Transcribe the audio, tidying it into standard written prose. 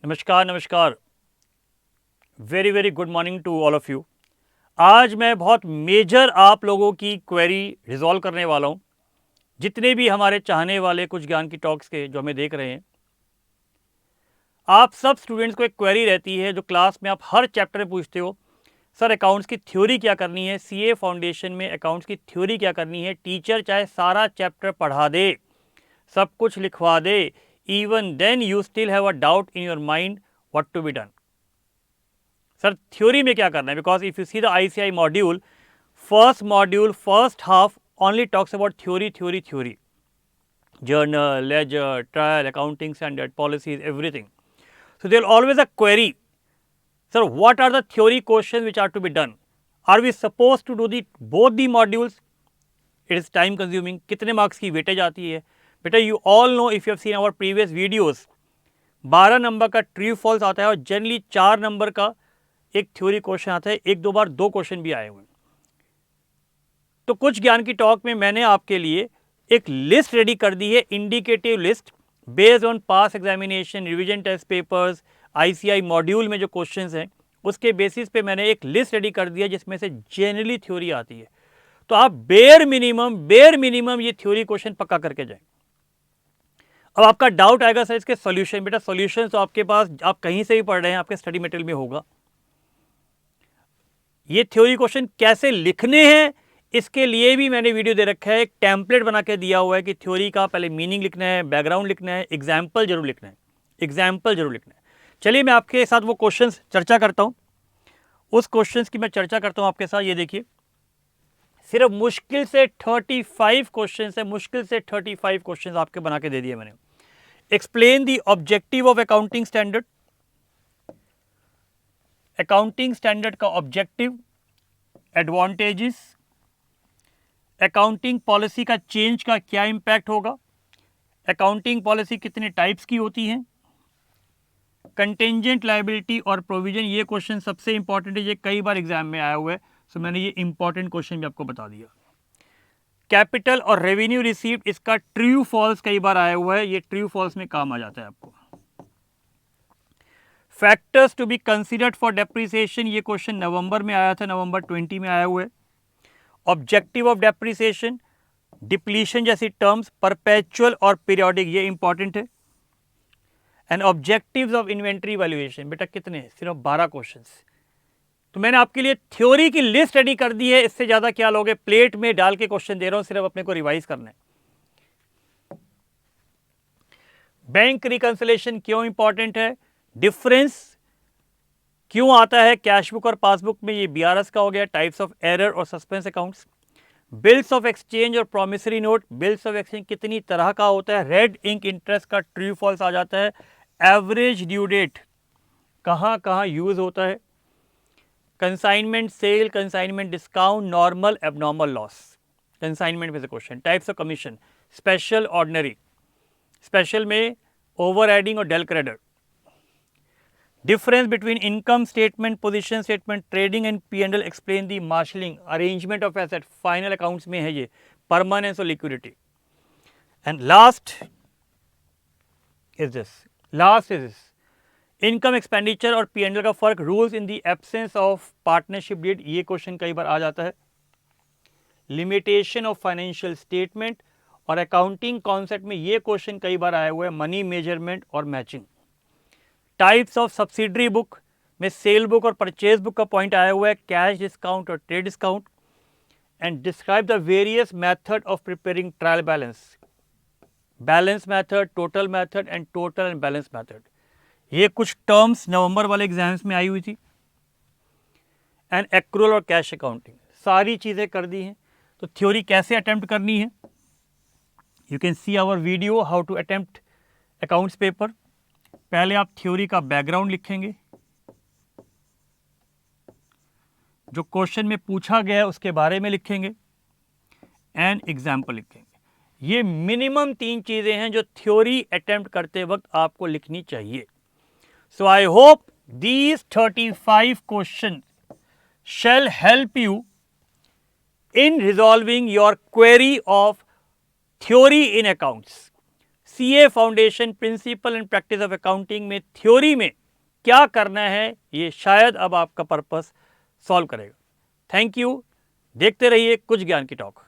नमस्कार नमस्कार, very very good morning to all of you. आज मैं बहुत मेजर आप लोगों की क्वेरी रिज़ॉल्व करने वाला हूँ। जितने भी हमारे चाहने वाले कुछ ज्ञान की टॉक्स के जो हमें देख रहे हैं, आप सब स्टूडेंट्स को एक क्वेरी रहती है जो क्लास में आप हर चैप्टर में पूछते हो, सर अकाउंट्स की थ्योरी क्या करनी है, सीए फाउंडेशन में अकाउंट्स की थ्योरी क्या करनी है। टीचर चाहे सारा चैप्टर पढ़ा दे, सब कुछ लिखवा दे, even then you still have a doubt in your mind what to be done. Sir theory में क्या करना है, because if you see the ICI module, first half only talks about theory, journal, ledger, trial, accounting standard, policies, everything. So there will always a query, sir what are the theory questions which are to be done? Are we supposed to do both the modules? It is time consuming. कितने marks की weightage आती है बेटा? You all know, if you have seen our previous videos, 12 number का true false आता है और generally 4 number का एक थ्योरी क्वेश्चन आता है। एक दो बार 2 क्वेश्चन भी आए हुए हैं। तो कुछ ज्ञान की टॉक में मैंने आपके लिए एक लिस्ट रेडी कर दी है, indicative list based on pass examination, revision test papers, ICI module में जो क्वेश्चंस हैं उसके बेसिस पे मैंने एक लिस्ट रेडी कर दी है जिसमें से जनरली थ्योरी आती है। तो आप बेयर मिनिमम ये थ्योरी क्वेश्चन पक्का करके जाएं। अब आपका डाउट आएगा सर इसके सॉल्यूशन। बेटा सॉल्यूशन तो आपके पास, आप कहीं से भी पढ़ रहे हैं, आपके स्टडी मटेरियल में होगा। ये थ्योरी क्वेश्चन कैसे लिखने हैं इसके लिए भी मैंने वीडियो दे रखा है, एक टेम्पलेट बना के दिया हुआ है कि थ्योरी का पहले मीनिंग लिखना है, बैकग्राउंड लिखना है, एग्जाम्पल जरूर लिखना है, चलिए मैं आपके साथ वो क्वेश्चंस चर्चा करता हूँ। उस क्वेश्चंस की मैं चर्चा करता हूँ आपके साथ। ये देखिए, सिर्फ मुश्किल से 35 क्वेश्चन है, मुश्किल से 35 क्वेश्चन आपके बना के दे दिए मैंने। Explain the objective of accounting standard, accounting standard का ऑब्जेक्टिव, एडवांटेजेस, अकाउंटिंग पॉलिसी का चेंज का क्या इम्पैक्ट होगा, अकाउंटिंग पॉलिसी कितने टाइप्स की होती हैं, कंटेंजेंट लायबिलिटी और प्रोविजन। ये क्वेश्चन सबसे इंपॉर्टेंट है, ये कई बार एग्जाम में आया हुआ है, सो मैंने ये इंपॉर्टेंट क्वेश्चन भी आपको बता दिया। कैपिटल और रेवेन्यू रिसीव्ड, इसका ट्रू फॉल्स कई बार आया हुआ है, ये ट्रू फॉल्स में काम आ जाता है आपको। Factors to be considered for depreciation, ये क्वेश्चन नवंबर में आया था, नवंबर 20 में आया हुआ है। ऑब्जेक्टिव ऑफ डेप्रिसिएशन, डिप्लीशन जैसी टर्म्स, परपेचुअल और पीरियोडिक, ये इंपॉर्टेंट है। And objectives of inventory valuation, बेटा कितने? सिर्फ 12 क्वेश्चंस। तो मैंने आपके लिए थ्योरी की लिस्ट रेडी कर दी है, इससे ज्यादा क्या लोगे? प्लेट में डाल के क्वेश्चन दे रहा हूं, सिर्फ अपने को रिवाइज करना है। बैंक रिकंसिलेशन क्यों इंपॉर्टेंट है? डिफरेंस क्यों आता है कैश बुक और पासबुक में? ये बीआरएस का हो गया। टाइप्स ऑफ एरर और suspense accounts, bills of exchange और promissory note, bills of exchange कितनी तरह का होता है, रेड इंक इंटरेस्ट का ट्रू फॉल्स आ जाता है, एवरेज ड्यू डेट कहाँ कहाँ यूज होता है, consignment sale, consignment discount, normal abnormal loss, consignment में से question, types of commission, special ordinary, special में ओवर एडिंग और del credit, difference between income statement, position statement, trading and P&L, explain the marshalling, arrangement of asset, final accounts में है ये, permanence और liquidity. And last is this, income expenditure और P&L का फर्क, rules in the absence of partnership deed, ये question कई बार आ जाता है। लिमिटेशन ऑफ फाइनेंशियल स्टेटमेंट और अकाउंटिंग कॉन्सेप्ट में ये क्वेश्चन कई बार आया हुआ है, मनी मेजरमेंट और matching. Types of subsidiary book में सेल बुक और परचेज बुक का पॉइंट आया हुआ है, कैश डिस्काउंट और trade discount. And describe the various method of preparing trial balance, balance method, total method and total and balance method. ये कुछ terms नवंबर वाले एग्जाम्स में आई हुई थी। एंड एक्रूअल और कैश अकाउंटिंग, सारी चीजें कर दी हैं। तो थ्योरी कैसे अटेम्प्ट करनी है? You can see our video how to attempt accounts paper. पहले आप थ्योरी का बैकग्राउंड लिखेंगे, जो क्वेश्चन में पूछा गया है उसके बारे में लिखेंगे, एंड एग्जाम्पल लिखेंगे। ये मिनिमम 3 चीजें हैं जो थ्योरी अटेम्प्ट करते वक्त आपको लिखनी चाहिए। So I hope these 35 question shall help you in resolving your query of theory in accounts. CA foundation principle and practice of accounting में थ्योरी में क्या करना है, ये शायद अब आपका पर्पस सॉल्व करेगा। Thank you. देखते रहिए कुछ ज्ञान की टॉक।